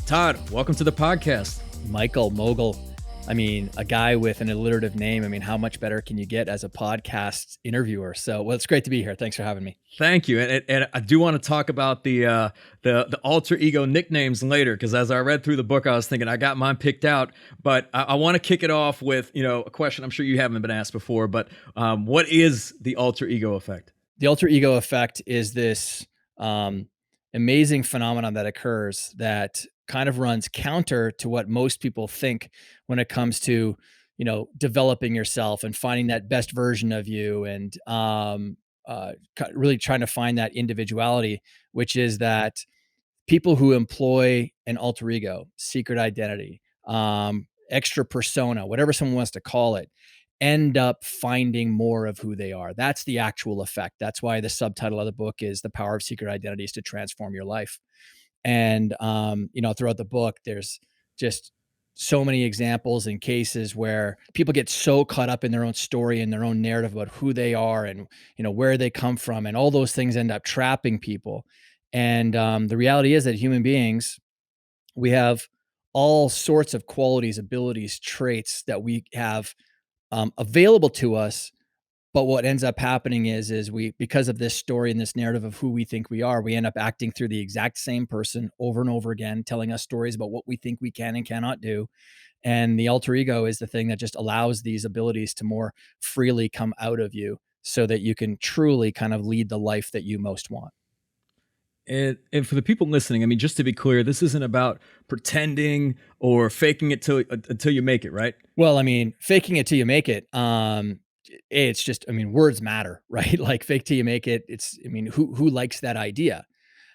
Todd, welcome to the podcast. Michael Mogul. I mean, a guy with an alliterative name. I mean, how much better can you get as a podcast interviewer? So, well, it's great to be here. Thanks for having me. Thank you, and I do want to talk about the alter ego nicknames later, because as I read through the book, I was thinking I got mine picked out. But I want to kick it off with a question I'm sure you haven't been asked before. But what is the alter ego effect? The alter ego effect is this amazing phenomenon that occurs that kind of runs counter to what most people think when it comes to, developing yourself and finding that best version of you and really trying to find that individuality, which is that people who employ an alter ego, secret identity, extra persona, whatever someone wants to call it, end up finding more of who they are. That's the actual effect. That's why the subtitle of the book is The Power of Secret Identities to Transform Your Life. And, throughout the book, there's just so many examples and cases where people get so caught up in their own story and their own narrative about who they are and, where they come from. And all those things end up trapping people. And the reality is that human beings, we have all sorts of qualities, abilities, traits that we have available to us. But what ends up happening is we, because of this story and this narrative of who we think we are, we end up acting through the exact same person over and over again, telling us stories about what we think we can and cannot do. And the alter ego is the thing that just allows these abilities to more freely come out of you so that you can truly kind of lead the life that you most want. And for the people listening, I mean, just to be clear, this isn't about pretending or faking it until you make it, right? Well, I mean, faking it till you make it. It's just, I mean, words matter, right? Like fake till you make it. I mean, who likes that idea?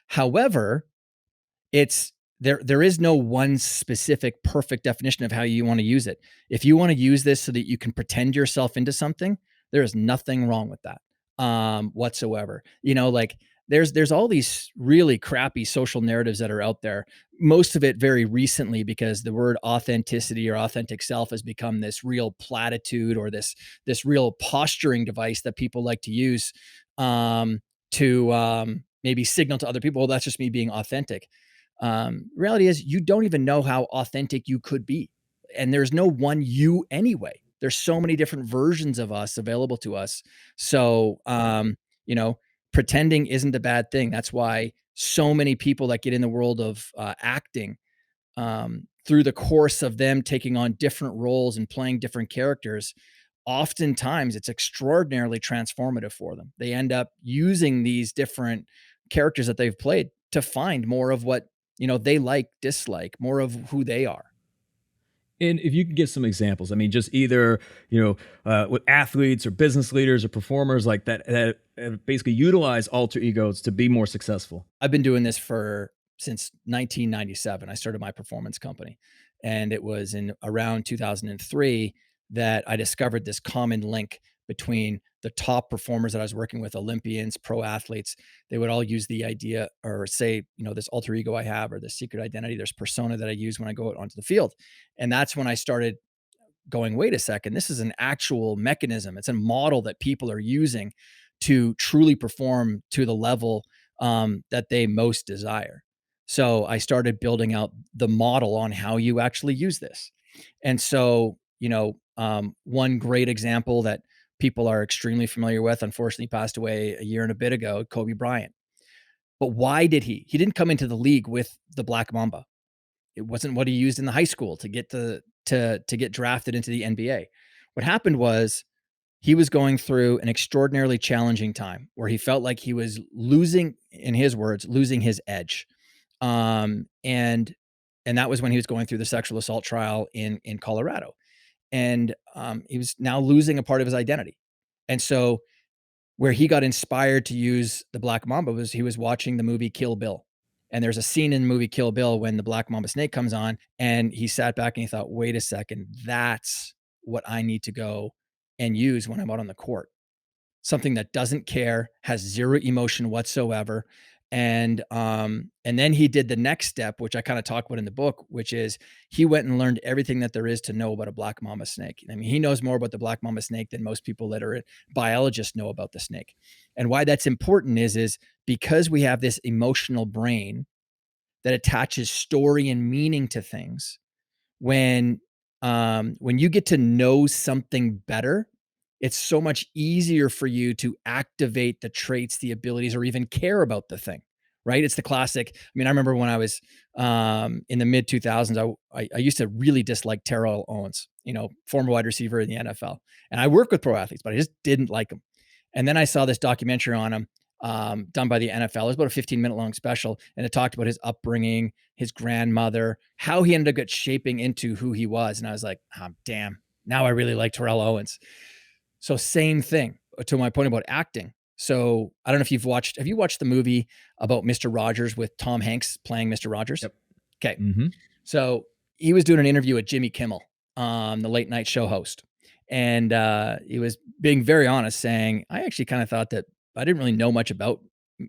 However, there is no one specific perfect definition of how you want to use it. If you want to use this so that you can pretend yourself into something, there is nothing wrong with that whatsoever. Like there's all these really crappy social narratives that are out there. Most of it very recently, because the word authenticity or authentic self has become this real platitude or this real posturing device that people like to use to maybe signal to other people, well, that's just me being authentic. Reality is you don't even know how authentic you could be. And there's no one you anyway. There's so many different versions of us available to us. So, pretending isn't a bad thing. That's why so many people that get in the world of acting, through the course of them taking on different roles and playing different characters, oftentimes it's extraordinarily transformative for them. They end up using these different characters that they've played to find more of what they like, dislike, more of who they are. And if you could give some examples, I mean, just either with athletes or business leaders or performers like that basically utilize alter egos to be more successful. I've been doing this since 1997. I started my performance company, and it was in around 2003 that I discovered this common link between the top performers that I was working with, Olympians, pro athletes. They would all use the idea or say, this alter ego I have or this secret identity, there's persona that I use when I go out onto the field. And that's when I started going, wait a second, this is an actual mechanism. It's a model that people are using to truly perform to the level that they most desire. So I started building out the model on how you actually use this. And so, one great example that people are extremely familiar with, unfortunately passed away a year and a bit ago, Kobe Bryant. But why did he didn't come into the league with the Black Mamba. It wasn't what he used in the high school to get to get drafted into the NBA. What happened was he was going through an extraordinarily challenging time where he felt like he was losing, in his words, losing his edge. And that was when he was going through the sexual assault trial in Colorado. And he was now losing a part of his identity. And so where he got inspired to use the Black Mamba was he was watching the movie Kill Bill. And there's a scene in the movie Kill Bill when the Black Mamba snake comes on, and he sat back and he thought, wait a second, that's what I need to go and use when I'm out on the court. Something that doesn't care, has zero emotion whatsoever. And then he did the next step, which I kind of talk about in the book, which is he went and learned everything that there is to know about a Black Mamba snake. I mean, he knows more about the Black Mamba snake than most people that are biologists know about the snake. And why that's important is because we have this emotional brain that attaches story and meaning to things, when you get to know something better, it's so much easier for you to activate the traits, the abilities, or even care about the thing, right? It's the classic. I mean, I remember when I was in the mid 2000s, I used to really dislike Terrell Owens, former wide receiver in the NFL. And I work with pro athletes, but I just didn't like him. And then I saw this documentary on him done by the NFL. It was about a 15-minute long special, and it talked about his upbringing, his grandmother, how he ended up shaping into who he was. And I was like, oh, damn, now I really like Terrell Owens. So same thing to my point about acting. So I don't know if have you watched the movie about Mr. Rogers with Tom Hanks playing Mr. Rogers? Yep. Okay. Mm-hmm. So he was doing an interview with Jimmy Kimmel, the late night show host. And he was being very honest, saying, I actually kind of thought that I didn't really know much about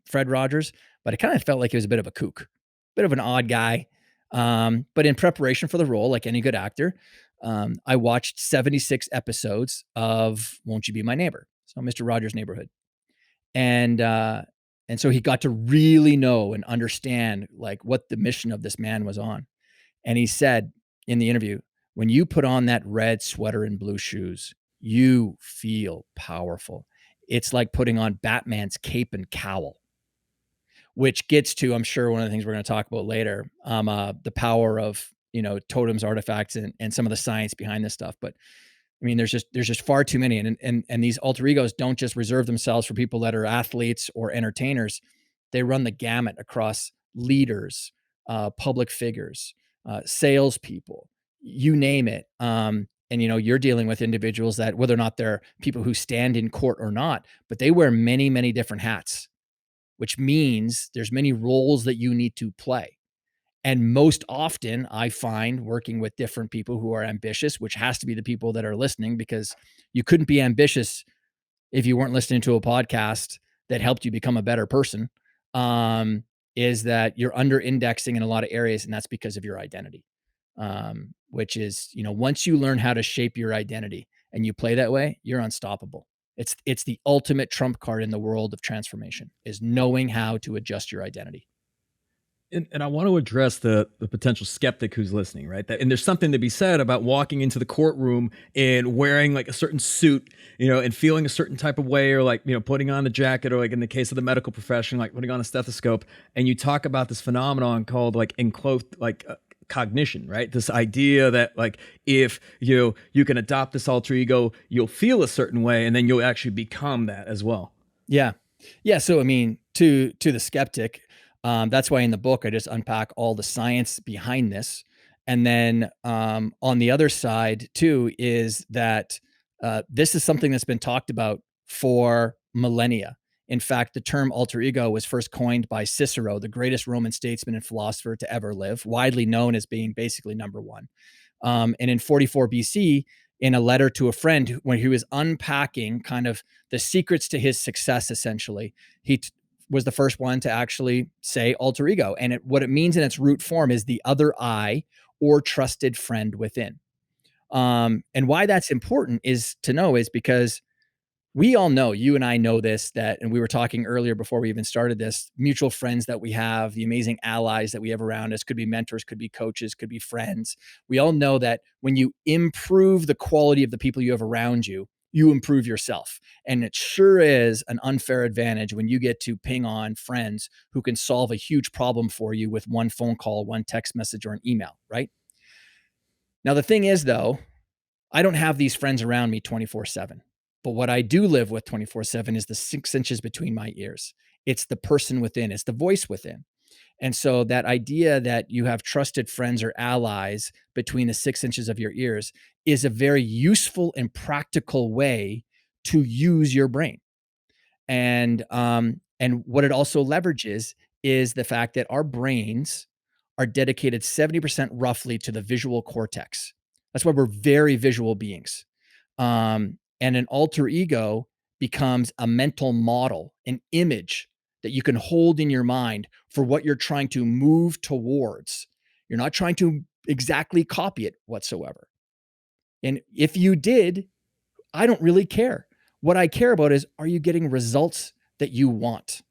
Fred Rogers, but it kind of felt like he was a bit of a kook, bit of an odd guy. But in preparation for the role, like any good actor, I watched 76 episodes of Won't You Be My Neighbor? So Mr. Rogers' Neighborhood. And so he got to really know and understand like what the mission of this man was on. And he said in the interview, when you put on that red sweater and blue shoes, you feel powerful. It's like putting on Batman's cape and cowl, which gets to, I'm sure, one of the things we're going to talk about later, the power of, Totem's artifacts and some of the science behind this stuff. But I mean, there's just far too many. And these alter egos don't just reserve themselves for people that are athletes or entertainers. They run the gamut across leaders, public figures, salespeople, you name it. And you're dealing with individuals that, whether or not they're people who stand in court or not, but they wear many, many different hats, which means there's many roles that you need to play. And most often I find working with different people who are ambitious, which has to be the people that are listening, because you couldn't be ambitious if you weren't listening to a podcast that helped you become a better person, is that you're under indexing in a lot of areas. And that's because of your identity, which is, once you learn how to shape your identity and you play that way, you're unstoppable. It's the ultimate trump card in the world of transformation, is knowing how to adjust your identity. And I want to address the potential skeptic who's listening, right? And there's something to be said about walking into the courtroom and wearing like a certain suit, and feeling a certain type of way, or like, putting on the jacket, or like in the case of the medical profession, like putting on a stethoscope. And you talk about this phenomenon called like enclosed, cognition, right? This idea that like, if you can adopt this alter ego, you'll feel a certain way, and then you'll actually become that as well. Yeah. Yeah. So, I mean, to the skeptic, that's why in the book, I just unpack all the science behind this. And then on the other side too, is that this is something that's been talked about for millennia. In fact, the term alter ego was first coined by Cicero, the greatest Roman statesman and philosopher to ever live, widely known as being basically number one. And in 44 BC, in a letter to a friend, when he was unpacking kind of the secrets to his success, essentially, he was the first one to actually say alter ego. And what it means in its root form is the other I, or trusted friend within. And why that's important is because we all know, you and I know this, and we were talking earlier before we even started this, mutual friends that we have, the amazing allies that we have around us, could be mentors, could be coaches, could be friends. We all know that when you improve the quality of the people you have around you, you improve yourself. And it sure is an unfair advantage when you get to ping on friends who can solve a huge problem for you with one phone call, one text message, or an email, right? Now, the thing is, though, I don't have these friends around me 24/7. But what I do live with 24/7 is the 6 inches between my ears. It's the person within, it's the voice within. And so that idea that you have trusted friends or allies between the 6 inches of your ears is a very useful and practical way to use your brain. And what it also leverages is the fact that our brains are dedicated 70% roughly to the visual cortex. That's why we're very visual beings. And an alter ego becomes a mental model, an image that you can hold in your mind for what you're trying to move towards. You're not trying to exactly copy it whatsoever. And if you did, I don't really care. What I care about is, are you getting results that you want?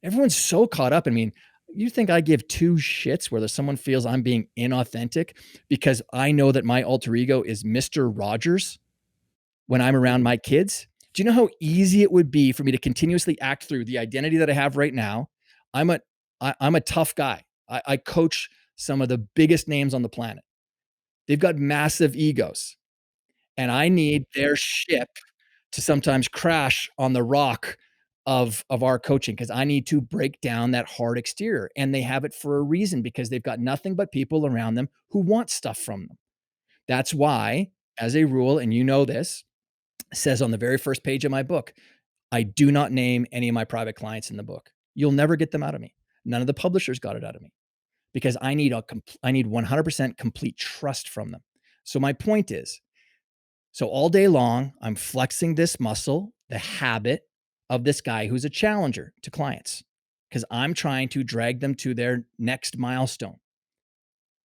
Everyone's so caught up. I mean, You think I give two shits whether someone feels I'm being inauthentic because I know that my alter ego is Mr. Rogers when I'm around my kids? Do you know how easy it would be for me to continuously act through the identity that I have right now? I'm a I'm a tough guy. I coach some of the biggest names on the planet. They've got massive egos, and I need their ship to sometimes crash on the rock of our coaching because I need to break down that hard exterior. And they have it for a reason because they've got nothing but people around them who want stuff from them. That's why, as a rule, and you know this, says on the very first page of my book, I do not name any of my private clients in the book. You'll never get them out of me. None of the publishers got it out of me because I need 100% complete trust from them. So my point is, so all day long, I'm flexing this muscle, the habit of this guy who's a challenger to clients, because I'm trying to drag them to their next milestone,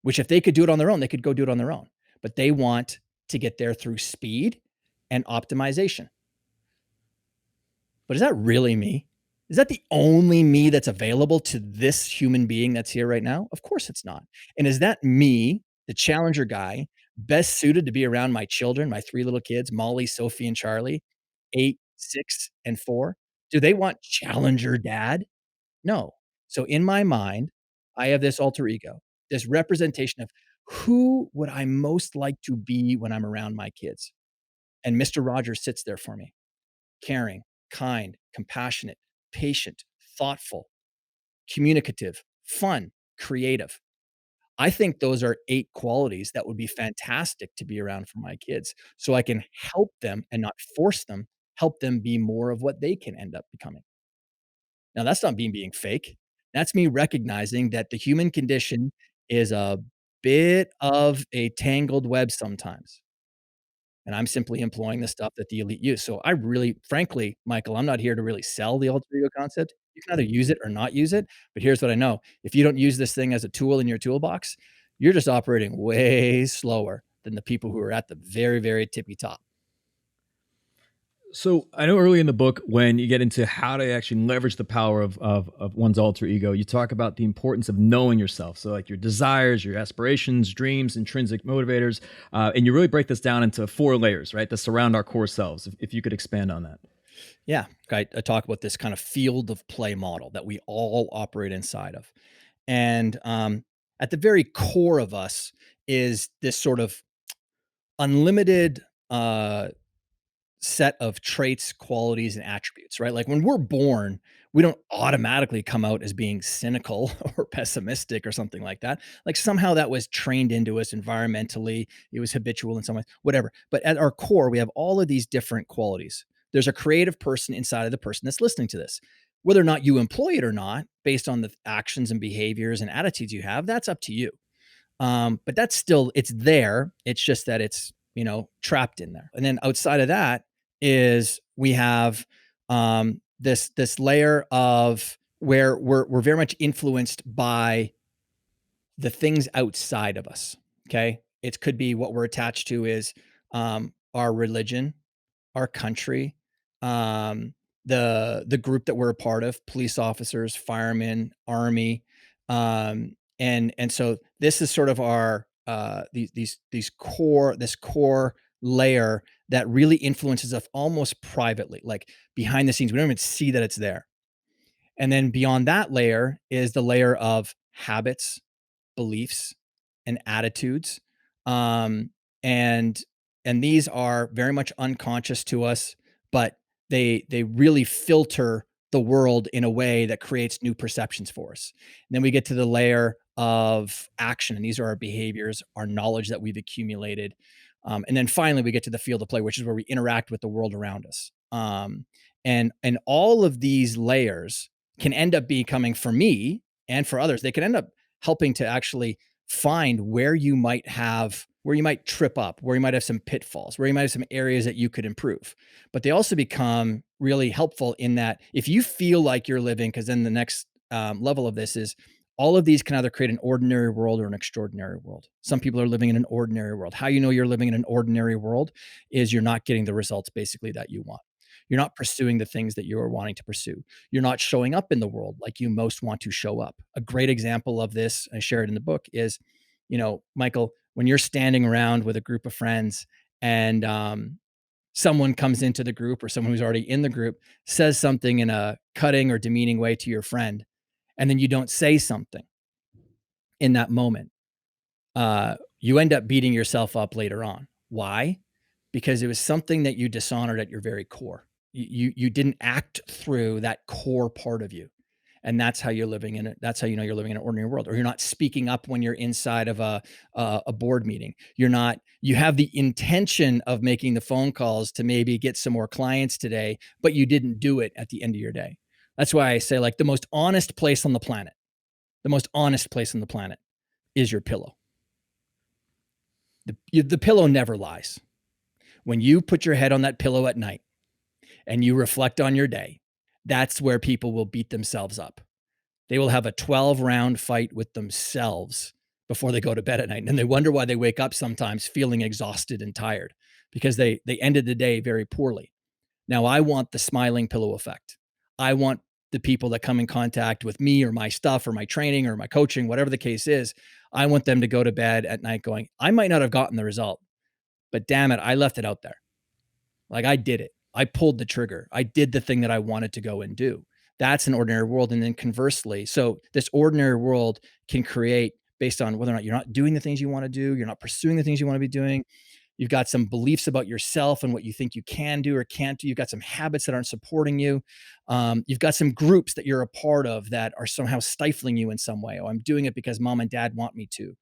which if they could do it on their own, they could go do it on their own. But they want to get there through speed and optimization. But is that really me? Is that the only me that's available to this human being that's here right now? Of course it's not. And is that me, the challenger guy, best suited to be around my children, my 3 little kids, Molly, Sophie, and Charlie, 8, 6, and 4? Do they want challenger dad? No. So in my mind, I have this alter ego, this representation of who would I most like to be when I'm around my kids? And Mr. Rogers sits there for me, caring, kind, compassionate, patient, thoughtful, communicative, fun, creative. I think those are 8 qualities that would be fantastic to be around for my kids so I can help them and not force them, help them be more of what they can end up becoming. Now, that's not me being fake. That's me recognizing that the human condition is a bit of a tangled web sometimes. And I'm simply employing the stuff that the elite use. So I really, frankly, Michael, I'm not here to really sell the alter ego concept. You can either use it or not use it. But here's what I know. If you don't use this thing as a tool in your toolbox, you're just operating way slower than the people who are at the very, very tippy top. So I know early in the book, when you get into how to actually leverage the power of one's alter ego, you talk about the importance of knowing yourself. So like your desires, your aspirations, dreams, intrinsic motivators, and you really break this down into 4 layers, right? That surround our core selves. If you could expand on that. Yeah. I talk about this kind of field of play model that we all operate inside of. And at the very core of us is this sort of unlimited set of traits, qualities, and attributes, right? Like when we're born, we don't automatically come out as being cynical or pessimistic or something like that. Like somehow that was trained into us environmentally. It was habitual in some way, whatever. But at our core, we have all of these different qualities. There's a creative person inside of the person that's listening to this. Whether or not you employ it or not, based on the actions and behaviors and attitudes you have, that's up to you. But that's still it's there. It's just that it's, trapped in there. And then outside of that is we have this layer of where we're very much influenced by the things outside of us. Okay. It could be what we're attached to is our religion, our country, the group that we're a part of, police officers, firemen, army, and so this is sort of our these core this core layer that really influences us almost privately, like behind the scenes. We don't even see that it's there. And then beyond that layer is the layer of habits, beliefs, and attitudes. Um, and and these are very much unconscious to us, but they really filter the world in a way that creates new perceptions for us. And then we get to the layer of action, and these are our behaviors, our knowledge that we've accumulated. And then finally, we get to the field of play, which is where we interact with the world around us. And all of these layers can end up becoming, for me and for others, they can end up helping to actually find where you might trip up, where you might have some pitfalls, where you might have some areas that you could improve. But they also become really helpful in that if you feel like you're living, because then the next level of this is all of these can either create an ordinary world or an extraordinary world. Some people are living in an ordinary world. How you know you're living in an ordinary world is you're not getting the results basically that you want. You're not pursuing the things that you're wanting to pursue. You're not showing up in the world like you most want to show up. A great example of this, I share it in the book, is, Michael, when you're standing around with a group of friends and someone comes into the group, or someone who's already in the group says something in a cutting or demeaning way to your friend, and then you don't say something in that moment, you end up beating yourself up later on. Why? Because it was something that you dishonored at your very core. You didn't act through that core part of you. And that's how you're living in it. That's how you know you're living in an ordinary world. Or you're not speaking up when you're inside of a board meeting. You're not. You have the intention of making the phone calls to maybe get some more clients today, but you didn't do it at the end of your day. That's why I say, like, the most honest place on the planet, the most honest place on the planet is your pillow. The pillow never lies. When you put your head on that pillow at night and you reflect on your day, that's where people will beat themselves up. They will have a 12-round fight with themselves before they go to bed at night. And they wonder why they wake up sometimes feeling exhausted and tired, because they ended the day very poorly. Now, I want the smiling pillow effect. I want the people that come in contact with me or my stuff or my training or my coaching, whatever the case is, I want them to go to bed at night going, I might not have gotten the result, but damn it, I left it out there. Like, I did it. I pulled the trigger. I did the thing that I wanted to go and do. That's an ordinary world. And then conversely, so this ordinary world can create based on whether or not you're not doing the things you want to do, you're not pursuing the things you want to be doing. You've got some beliefs about yourself and what you think you can do or can't do. You've got some habits that aren't supporting you. You've got some groups that you're a part of that are somehow stifling you in some way. Oh, I'm doing it because mom and dad want me to.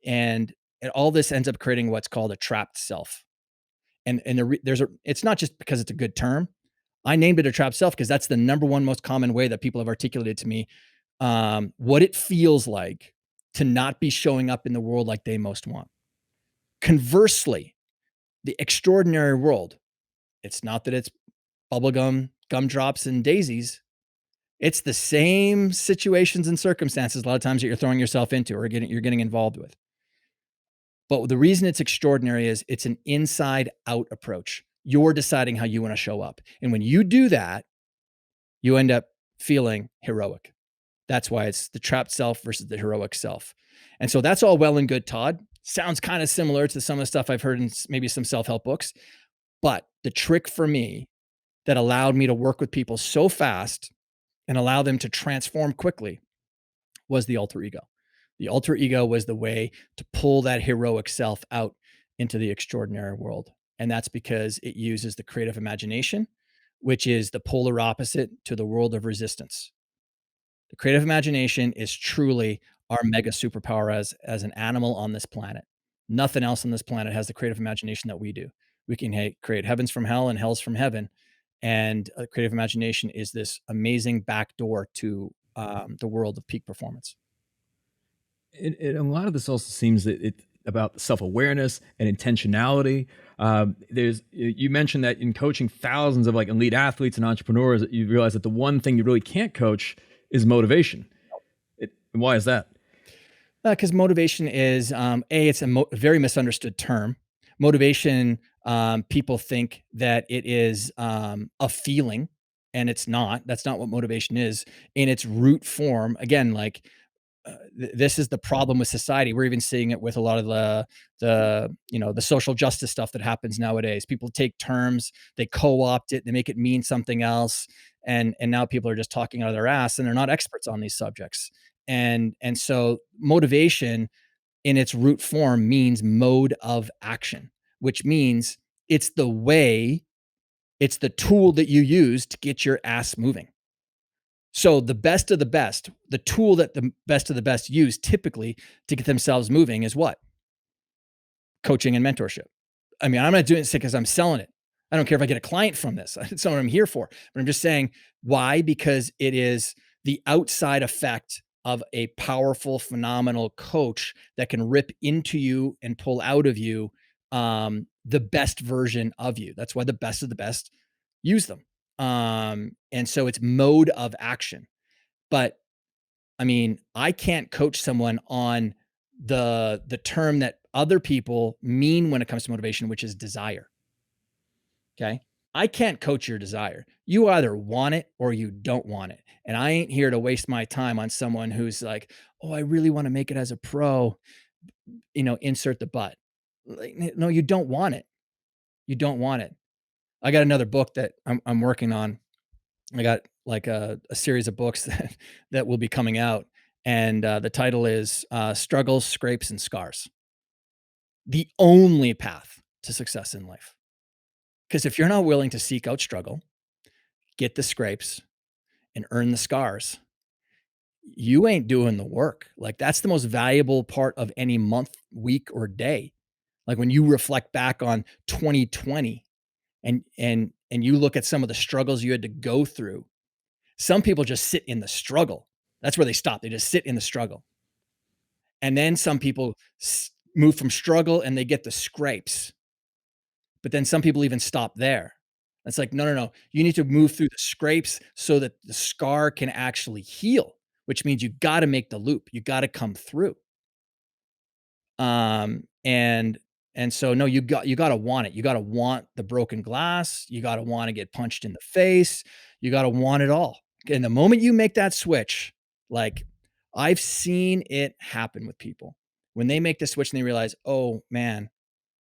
And all this ends up creating what's called a trapped self. It's not just because it's a good term. I named it a trapped self because that's the number one most common way that people have articulated to me what it feels like to not be showing up in the world like they most want. Conversely, the extraordinary world, it's not that it's bubblegum, gumdrops, and daisies. It's the same situations and circumstances a lot of times that you're throwing yourself into or you're getting involved with. But the reason it's extraordinary is it's an inside out approach. You're deciding how you want to show up. And when you do that, you end up feeling heroic. That's why it's the trapped self versus the heroic self. And so that's all well and good, Todd. Sounds kind of similar to some of the stuff I've heard in maybe some self-help books. But the trick for me that allowed me to work with people so fast and allow them to transform quickly was the alter ego. The alter ego was the way to pull that heroic self out into the extraordinary world. And that's because it uses the creative imagination, which is the polar opposite to the world of resistance. The creative imagination is truly our mega superpower as an animal on this planet. Nothing else on this planet has the creative imagination that we do. We can create heavens from hell and hells from heaven. And creative imagination is this amazing backdoor to the world of peak performance. A lot of this also seems that it about self-awareness and intentionality. You mentioned that in coaching thousands of like elite athletes and entrepreneurs, you realize that the one thing you really can't coach is motivation. Why is that? Because motivation is it's a very misunderstood term. Motivation, people think that it is a feeling, and it's not. That's not what motivation is in its root form. Again, like this is the problem with society. We're even seeing it with a lot of the social justice stuff that happens nowadays. People take terms, they co-opt it, they make it mean something else, and now people are just talking out of their ass, and they're not experts on these subjects. And so motivation in its root form means mode of action, which means it's the way, it's the tool that you use to get your ass moving. So the best of the best, the tool that the best of the best use typically to get themselves moving is what? Coaching and mentorship. I mean, I'm not doing this because I'm selling it. I don't care if I get a client from this. It's not what I'm here for. But I'm just saying why? Because it is the outside effect of a powerful, phenomenal coach that can rip into you and pull out of you the best version of you. That's why the best of the best use them. And so it's mode of action. But I mean, I can't coach someone on the term that other people mean when it comes to motivation, which is desire. Okay. I can't coach your desire. You either want it or you don't want it. And I ain't here to waste my time on someone who's like, oh, I really want to make it as a pro, insert the but. Like, no, you don't want it. You don't want it. I got another book that I'm working on. I got like a series of books that will be coming out. And the title is Struggles, Scrapes, and Scars. The only path to success in life. Because if you're not willing to seek out struggle, get the scrapes, and earn the scars, you ain't doing the work. Like that's the most valuable part of any month, week, or day. Like when you reflect back on 2020 and you look at some of the struggles you had to go through. Some people just sit in the struggle. That's where they stop. They just sit in the struggle. And then some people move from struggle and they get the scrapes. But then some people even stop there. It's like, no, no, no. You need to move through the scrapes so that the scar can actually heal, which means you got to make the loop. You got to come through. And so no, you got to want it. You got to want the broken glass. You got to want to get punched in the face. You got to want it all. And the moment you make that switch, like I've seen it happen with people when they make the switch and they realize, oh man,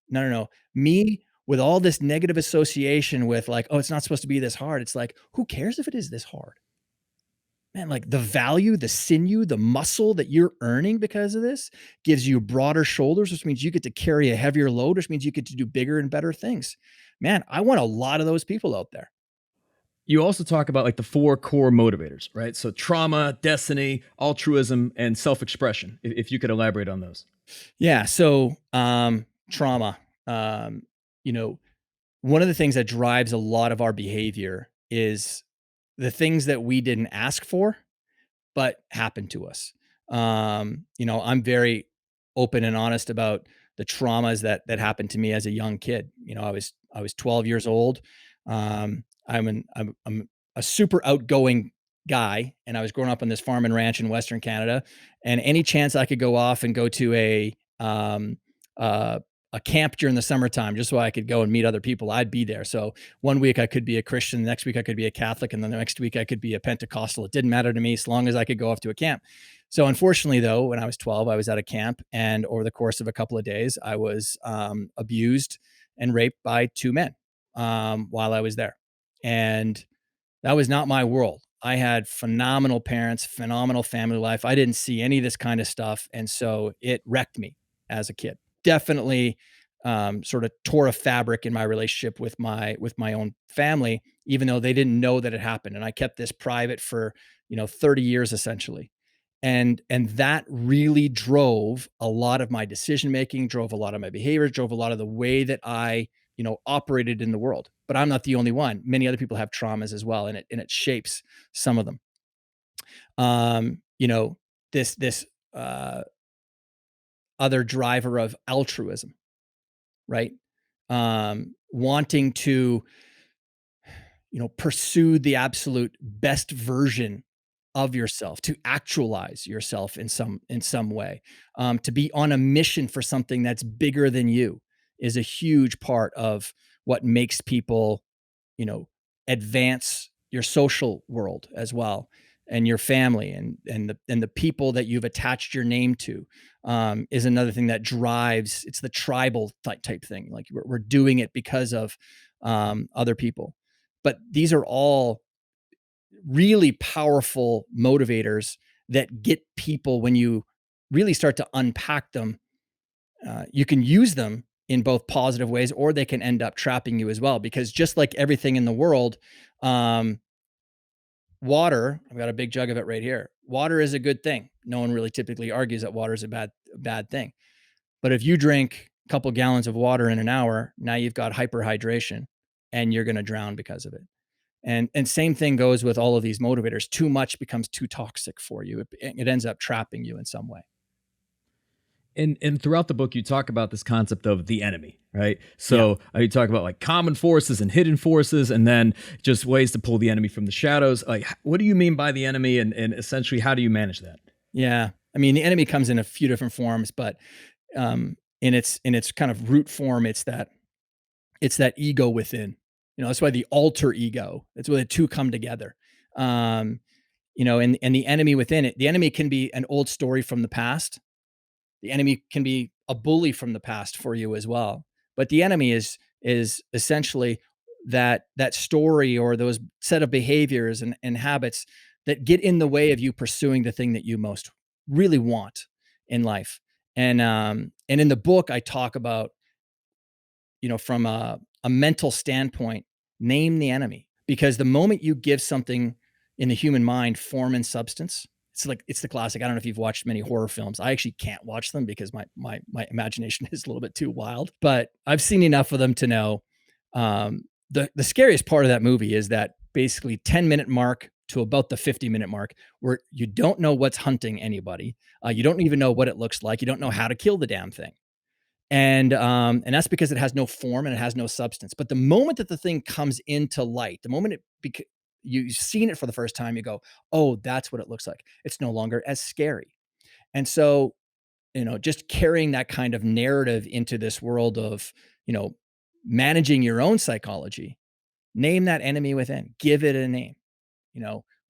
no, no, no. Me with all this negative association with like, oh, it's not supposed to be this hard. It's like, who cares if it is this hard? Man, like the value, the sinew, the muscle that you're earning because of this gives you broader shoulders, which means you get to carry a heavier load, which means you get to do bigger and better things. Man, I want a lot of those people out there. You also talk about like the 4 core motivators, right? So trauma, destiny, altruism, and self-expression. If you could elaborate on those. Yeah. So, trauma, one of the things that drives a lot of our behavior is the things that we didn't ask for, but happened to us. I'm very open and honest about the traumas that happened to me as a young kid. I was 12 years old. I'm a super outgoing guy, and I was growing up on this farm and ranch in Western Canada. And any chance I could go off and go to uh, a camp during the summertime, just so I could go and meet other people, I'd be there. So one week I could be a Christian, the next week I could be a Catholic, and then the next week I could be a Pentecostal. It didn't matter to me as long as I could go off to a camp. So unfortunately, though, when I was 12, I was at a camp, and over the course of a couple of days, I was abused and raped by 2 men while I was there. And that was not my world. I had phenomenal parents, phenomenal family life. I didn't see any of this kind of stuff. And so it wrecked me as a kid. Definitely sort of tore a fabric in my relationship with my own family, even though they didn't know that it happened. And I kept this private for, 30 years essentially. And that really drove a lot of my decision making, drove a lot of my behavior, drove a lot of the way that I operated in the world. But I'm not the only one. Many other people have traumas as well, and it shapes some of them. Um, you know, this other driver of altruism, right? Wanting to, pursue the absolute best version of yourself, to actualize yourself in some way, to be on a mission for something that's bigger than you is a huge part of what makes people, you know, advance your social world as well, and your family and the people that you've attached your name to, is another thing that drives. It's the tribal type thing. Like we're doing it because of other people, but these are all really powerful motivators that get people, when you really start to unpack them, you can use them in both positive ways, or they can end up trapping you as well. Because just like everything in the world, um, water, I've got a big jug of it right here. Water is a good thing. No one really typically argues that water is a bad thing. But if you drink a couple gallons of water in an hour, now you've got hyperhydration and you're going to drown because of it. And same thing goes with all of these motivators. Too much becomes too toxic for you. It ends up trapping you in some way. And throughout the book, you talk about this concept of the enemy, right? Yeah. So you talk about like common forces and hidden forces, and then just ways to pull the enemy from the shadows. Like, what do you mean by the enemy, and essentially, how do you manage that? Yeah. I mean, the enemy comes in a few different forms, but in its kind of root form, it's that ego within, That's why the alter ego. That's where the two come together. And the enemy within it. The enemy can be an old story from the past. The enemy can be a bully from the past for you as well. But the enemy is essentially that story or those set of behaviors and habits that get in the way of you pursuing the thing that you most really want in life. And in the book, I talk about, from a mental standpoint, name the enemy, because the moment you give something in the human mind form and substance, it's the classic. I don't know if you've watched many horror films. I actually can't watch them because my imagination is a little bit too wild, but I've seen enough of them to know the scariest part of that movie is that basically 10-minute mark to about the 50-minute mark where you don't know what's hunting anybody. You don't even know what it looks like. You don't know how to kill the damn thing. And that's because it has no form and it has no substance. But the moment that the thing comes into light, the moment you've seen it for the first time, you go, oh, that's what it looks like. It's no longer as scary. And so, just carrying that kind of narrative into this world of, managing your own psychology, name that enemy within, give it a name.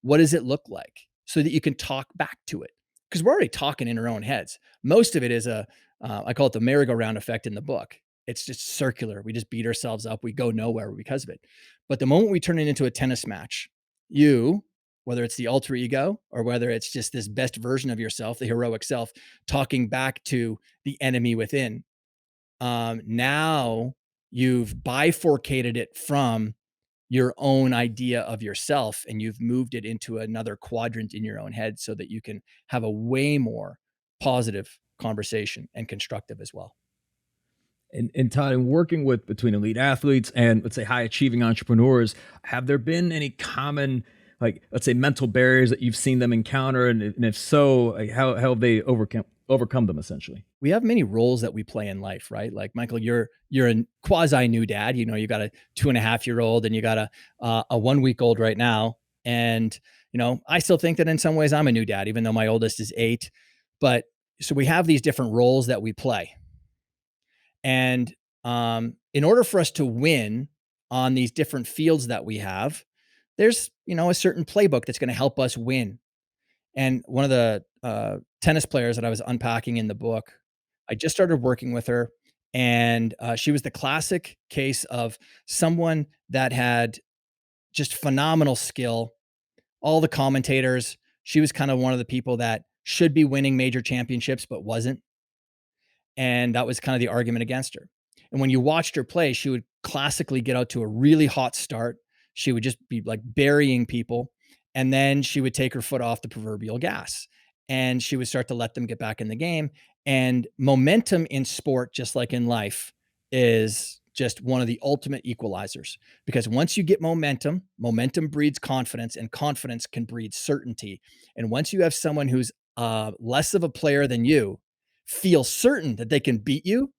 What does it look like so that you can talk back to it? Because we're already talking in our own heads. Most of it is I call it the merry-go-round effect in the book. It's just circular. We just beat ourselves up. We go nowhere because of it. But the moment we turn it into a tennis match, whether it's the alter ego or whether it's just this best version of yourself, the heroic self, talking back to the enemy within, now you've bifurcated it from your own idea of yourself and you've moved it into another quadrant in your own head so that you can have a way more positive conversation and constructive as well. And Todd, in working with between elite athletes and let's say high achieving entrepreneurs, have there been any common, like, let's say, mental barriers that you've seen them encounter? And if so, like, how have they overcome them essentially? We have many roles that we play in life, right? Like, Michael, you're a quasi new dad. You got a 2.5-year-old and you got a 1 week old right now. And, I still think that in some ways I'm a new dad, even though my oldest is 8. But so we have these different roles that we play. And in order for us to win on these different fields that we have, there's, a certain playbook that's going to help us win. And one of the tennis players that I was unpacking in the book, I just started working with her. And she was the classic case of someone that had just phenomenal skill. All the commentators, she was kind of one of the people that should be winning major championships, but wasn't. And that was kind of the argument against her. And when you watched her play, she would classically get out to a really hot start. She would just be like burying people. And then she would take her foot off the proverbial gas and she would start to let them get back in the game. And momentum in sport, just like in life, is just one of the ultimate equalizers. Because once you get momentum, momentum breeds confidence, and confidence can breed certainty. And once you have someone who's less of a player than you feel certain that they can beat you,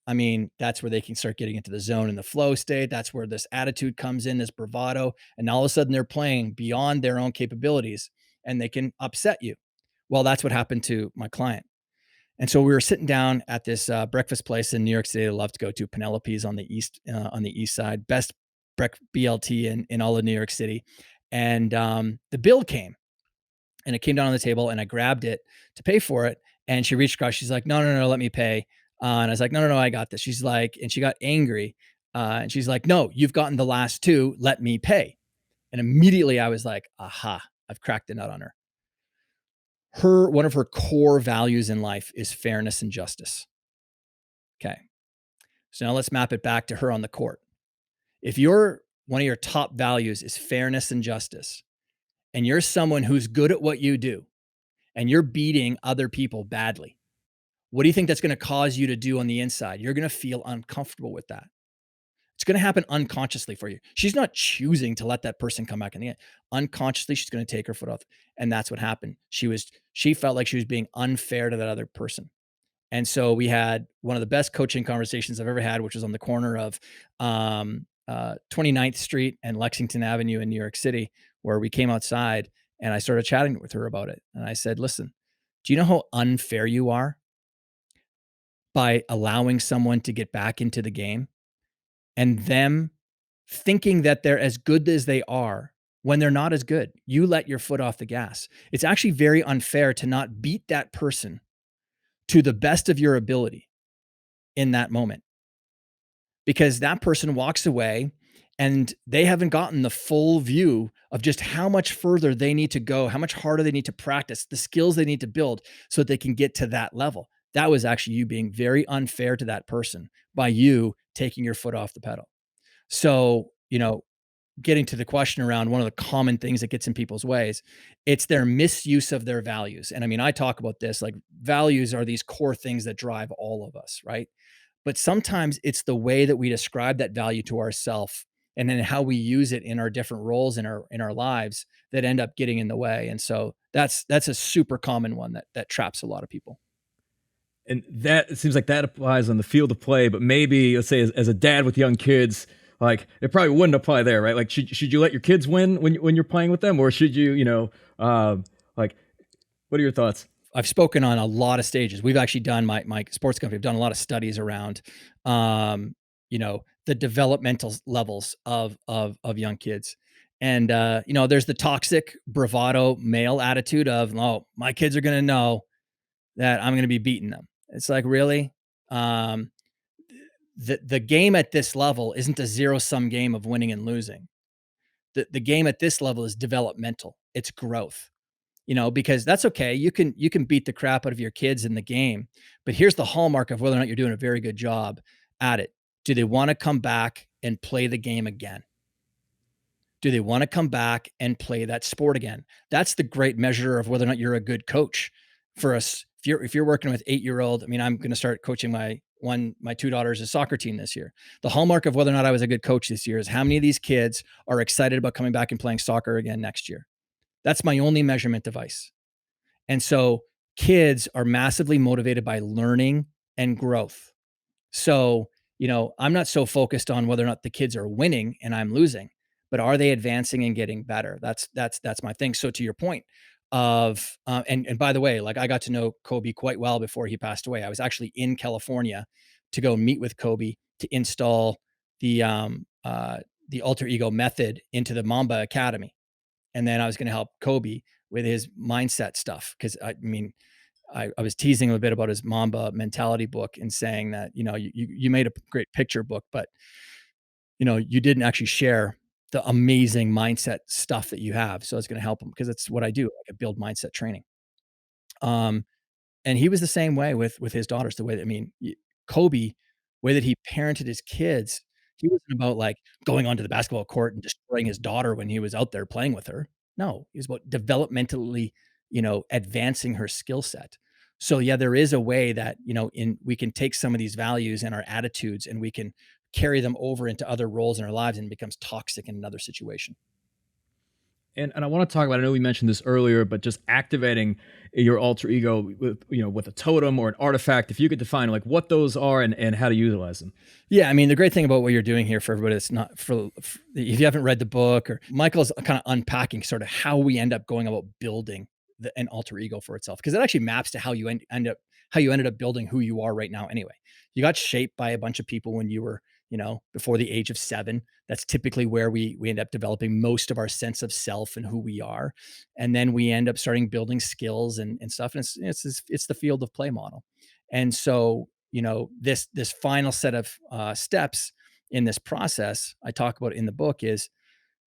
I mean, that's where they can start getting into the zone and the flow state. That's where this attitude comes in, this bravado. And all of a sudden they're playing beyond their own capabilities and they can upset you. Well, that's what happened to my client. And so we were sitting down at this breakfast place in New York City. I love to go to Penelope's on the east side, best BLT in all of New York City. And the bill came and it came down on the table and I grabbed it to pay for it. And she reached across. She's like, no, let me pay. And I was like, no, I got this. She's like, and she got angry. And she's like, no, you've gotten the last 2. Let me pay. And immediately I was like, aha, I've cracked the nut on her. One of her core values in life is fairness and justice. Okay. So now let's map it back to her on the court. If one of your top values is fairness and justice, and you're someone who's good at what you do, and you're beating other people badly, what do you think that's going to cause you to do on the inside? You're going to feel uncomfortable with that. It's going to happen unconsciously for you. She's not choosing to let that person come back in the end. Unconsciously, she's going to take her foot off. And that's what happened. She felt like she was being unfair to that other person. And so we had one of the best coaching conversations I've ever had, which was on the corner of 29th Street and Lexington Avenue in New York City, where we came outside and I started chatting with her about it. And I said, listen, do you know how unfair you are by allowing someone to get back into the game and them thinking that they're as good as they are when they're not as good. You let your foot off the gas. It's actually very unfair to not beat that person to the best of your ability in that moment, because that person walks away and they haven't gotten the full view of just how much further they need to go, how much harder they need to practice, the skills they need to build so that they can get to that level. That was actually you being very unfair to that person by you taking your foot off the pedal. So, getting to the question around one of the common things that gets in people's ways, it's their misuse of their values. And I mean, I talk about this, like, values are these core things that drive all of us, right? But sometimes it's the way that we describe that value to ourselves and then how we use it in our different roles in our lives that end up getting in the way. And so that's a super common one that traps a lot of people. And that, it seems like that applies on the field of play, but maybe, let's say, as a dad with young kids, like, it probably wouldn't apply there, right? Like, should you let your kids win when you're playing with them, or should you, like, what are your thoughts? I've spoken on a lot of stages. We've actually done my sports company. We've done a lot of studies around, the developmental levels of young kids. And there's the toxic bravado male attitude of, oh, my kids are going to know that I'm going to be beating them. It's like, really? Um, the game at this level isn't a zero sum game of winning and losing. The game at this level is developmental. It's growth. Because that's okay. You can beat the crap out of your kids in the game, but here's the hallmark of whether or not you're doing a very good job at it. Do they want to come back and play the game again? Do they want to come back and play that sport again? That's the great measure of whether or not you're a good coach. For us, if you're working with 8-year-old, I mean, I'm going to start coaching my two daughters' soccer team this year. The hallmark of whether or not I was a good coach this year is how many of these kids are excited about coming back and playing soccer again next year. That's my only measurement device. And so kids are massively motivated by learning and growth. So, I'm not so focused on whether or not the kids are winning and I'm losing, but are they advancing and getting better? That's my thing. So to your point of, and by the way, like, I got to know Kobe quite well before he passed away. I was actually in California to go meet with Kobe to install the alter ego method into the Mamba Academy. And then I was going to help Kobe with his mindset stuff. Cause I mean, I was teasing him a bit about his Mamba mentality book and saying that, you made a great picture book, but you didn't actually share the amazing mindset stuff that you have. So I was going to help him because that's what I do. Like, I build mindset training. Um, and he was the same way with his daughters. The way that, I mean, Kobe, way that he parented his kids, he wasn't about, like, going onto the basketball court and destroying his daughter when he was out there playing with her. No, he was about developmentally, advancing her skill set. So yeah, there is a way that, in we can take some of these values and our attitudes and we can carry them over into other roles in our lives, and it becomes toxic in another situation. And I want to talk about, I know we mentioned this earlier, but just activating your alter ego with a totem or an artifact. If you could define, like, what those are and how to utilize them. Yeah, I mean, the great thing about what you're doing here for everybody, it's not for if you haven't read the book, or Michael's kind of unpacking sort of how we end up going about building an alter ego for itself, because it actually maps to how you ended up building who you are right now. Anyway, you got shaped by a bunch of people when you were, before the age of 7. That's typically where we end up developing most of our sense of self and who we are, and then we end up starting building skills and stuff. And it's the field of play model. And so, this final set of steps in this process I talk about in the book is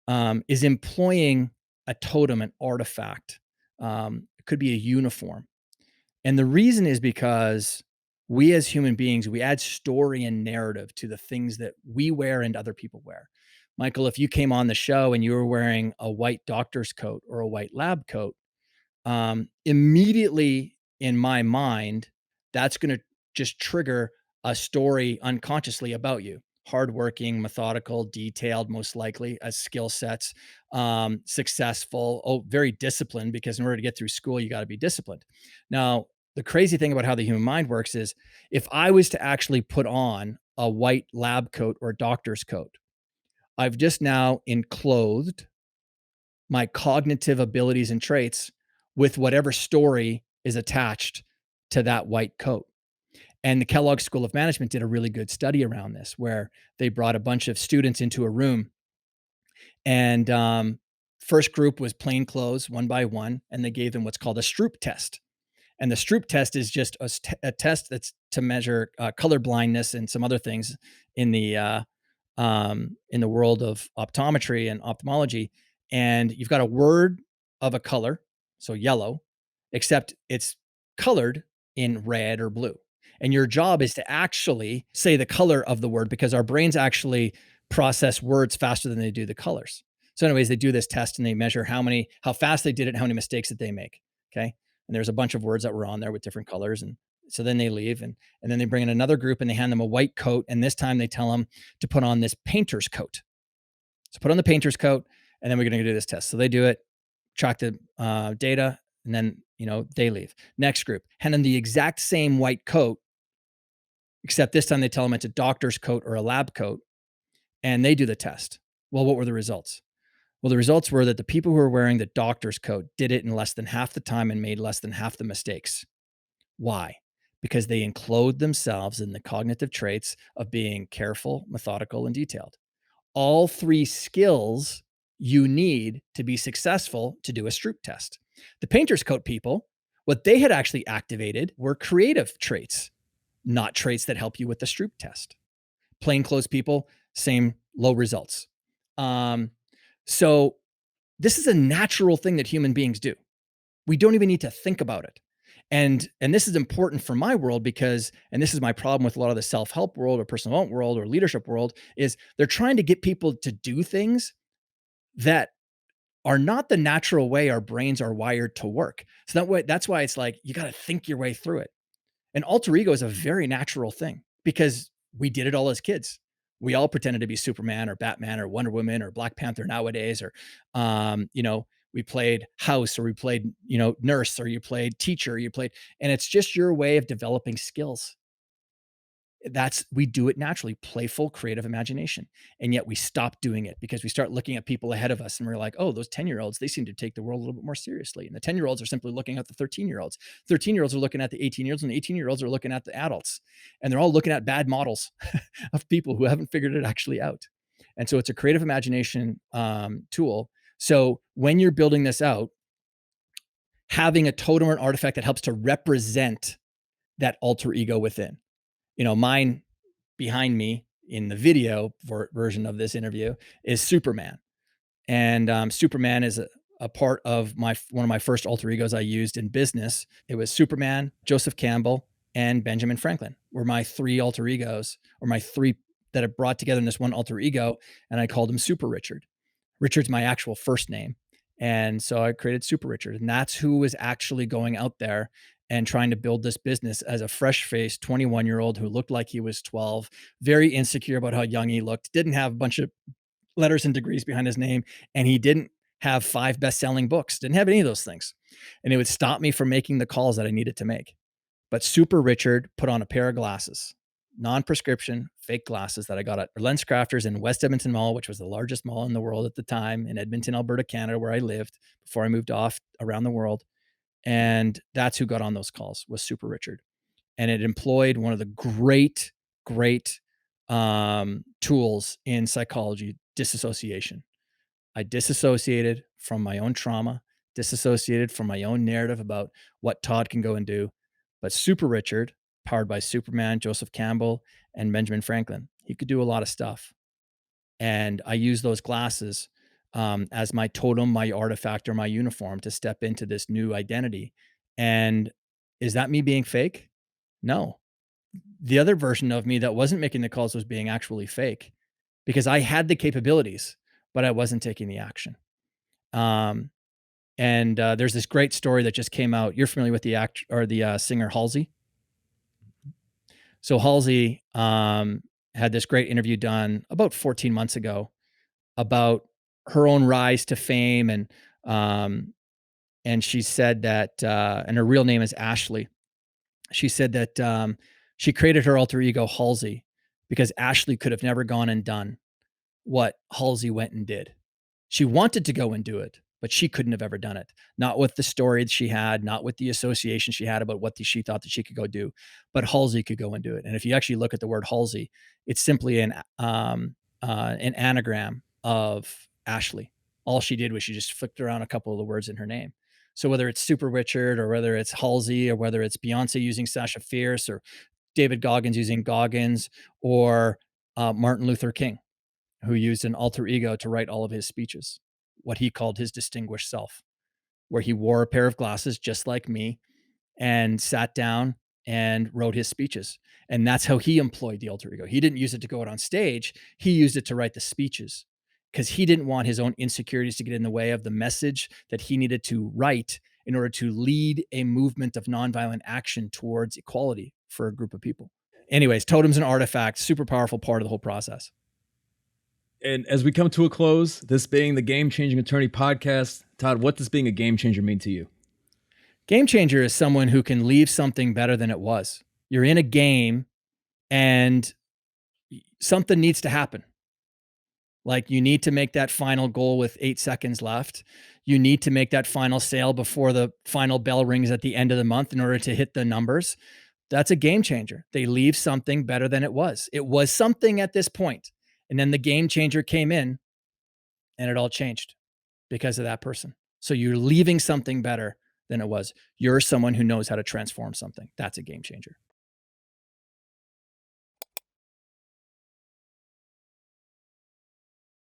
employing a totem, an artifact. It could be a uniform, and the reason is because we as human beings, we add story and narrative to the things that we wear and other people wear. Michael, if you came on the show and you were wearing a white doctor's coat or a white lab coat, immediately in my mind, that's going to just trigger a story unconsciously about you. Hardworking, methodical, detailed, most likely, as skill sets, successful, very disciplined, because in order to get through school, you got to be disciplined. Now, the crazy thing about how the human mind works is, if I was to actually put on a white lab coat or doctor's coat, I've just now enclosed my cognitive abilities and traits with whatever story is attached to that white coat. And the Kellogg School of Management did a really good study around this, where they brought a bunch of students into a room, and first group was plain clothes, one by one, and they gave them what's called a Stroop test. And the Stroop test is just a test that's to measure color blindness and some other things in the world of optometry and ophthalmology. And you've got a word of a color, so yellow, except it's colored in red or blue. And your job is to actually say the color of the word, because our brains actually process words faster than they do the colors. So, anyways, they do this test and they measure how fast they did it, and how many mistakes that they make. Okay. And there's a bunch of words that were on there with different colors. And so then they leave, and then they bring in another group and they hand them a white coat. And this time they tell them to put on this painter's coat. So put on the painter's coat, and then we're going to do this test. So they do it, track the data, and then, they leave. Next group, hand them the exact same white coat, except this time they tell them it's a doctor's coat or a lab coat, and they do the test. Well, what were the results? Well, the results were that the people who were wearing the doctor's coat did it in less than half the time and made less than half the mistakes. Why? Because they enclosed themselves in the cognitive traits of being careful, methodical, and detailed. All three skills you need to be successful to do a Stroop test. The painter's coat people, what they had actually activated were creative traits, not traits that help you with the Stroop test. Plainclothes people, same low results. So this is a natural thing that human beings do. We don't even need to think about it. And this is important for my world, because, and this is my problem with a lot of the self-help world or personal development world or leadership world, is they're trying to get people to do things that are not the natural way our brains are wired to work. So that's why it's like, you got to think your way through it. And alter ego is a very natural thing, because we did it all as kids. We all pretended to be Superman or Batman or Wonder Woman or Black Panther nowadays, or, we played house, or we played, nurse, or you played teacher, and it's just your way of developing skills. We do it naturally, playful, creative imagination. And yet we stop doing it because we start looking at people ahead of us, and we're like, oh, those 10-year-olds, they seem to take the world a little bit more seriously. And the 10-year-olds are simply looking at the 13-year-olds. 13-year-olds are looking at the 18-year-olds, and the 18-year-olds are looking at the adults. And they're all looking at bad models of people who haven't figured it actually out. And so it's a creative imagination tool. So when you're building this out, having a totem or an artifact that helps to represent that alter ego within. Mine behind me in the video version of this interview is Superman. And Superman is a part of one of my first alter egos I used in business. It was Superman, Joseph Campbell, and Benjamin Franklin were my three alter egos, or my three that I brought together in this one alter ego. And I called him Super Richard. Richard's my actual first name. And so I created Super Richard. And that's who was actually going out there and trying to build this business as a fresh-faced 21-year-old who looked like he was 12, very insecure about how young he looked, didn't have a bunch of letters and degrees behind his name, and he didn't have 5 best-selling books, didn't have any of those things. And it would stop me from making the calls that I needed to make. But Super Richard put on a pair of glasses, non-prescription, fake glasses that I got at Lens Crafters in West Edmonton Mall, which was the largest mall in the world at the time, in Edmonton, Alberta, Canada, where I lived before I moved off around the world. And that's who got on those calls, was Super Richard. And it employed one of the great tools in psychology, disassociation. I disassociated from my own trauma, disassociated from my own narrative about what Todd can go and do. But Super Richard, powered by Superman, Joseph Campbell, and Benjamin Franklin, he could do a lot of stuff. And I use those glasses as my totem, my artifact, or my uniform to step into this new identity. And is that me being fake? No. The other version of me that wasn't making the calls was being actually fake, because I had the capabilities, but I wasn't taking the action. There's this great story that just came out. You're familiar with the actor or the singer Halsey? So Halsey had this great interview done about 14 months ago about her own rise to fame, and she said that, and her real name is Ashley. She said that she created her alter ego Halsey because Ashley could have never gone and done what Halsey went and did. She wanted to go and do it, but she couldn't have ever done it. Not with the story that she had, not with the association she had about what she thought that she could go do, but Halsey could go and do it. And if you actually look at the word Halsey, it's simply an anagram of Ashley. All she did was she just flipped around a couple of the words in her name. So whether it's Super Richard, or whether it's Halsey, or whether it's Beyonce using Sasha Fierce, or David Goggins using Goggins, or Martin Luther King, who used an alter ego to write all of his speeches, what he called his distinguished self, where he wore a pair of glasses just like me and sat down and wrote his speeches. And that's how he employed the alter ego. He didn't use it to go out on stage. He used it to write the speeches, because he didn't want his own insecurities to get in the way of the message that he needed to write in order to lead a movement of nonviolent action towards equality for a group of people. Anyways, totems and artifacts, super powerful part of the whole process. And as we come to a close, this being the Game Changing Attorney podcast, Todd, what does being a game changer mean to you? Game changer is someone who can leave something better than it was. You're in a game and something needs to happen. Like, you need to make that final goal with 8 seconds left. You need to make that final sale before the final bell rings at the end of the month in order to hit the numbers. That's a game changer. They leave something better than it was. It was something at this point, and then the game changer came in and it all changed because of that person. So you're leaving something better than it was. You're someone who knows how to transform something. That's a game changer.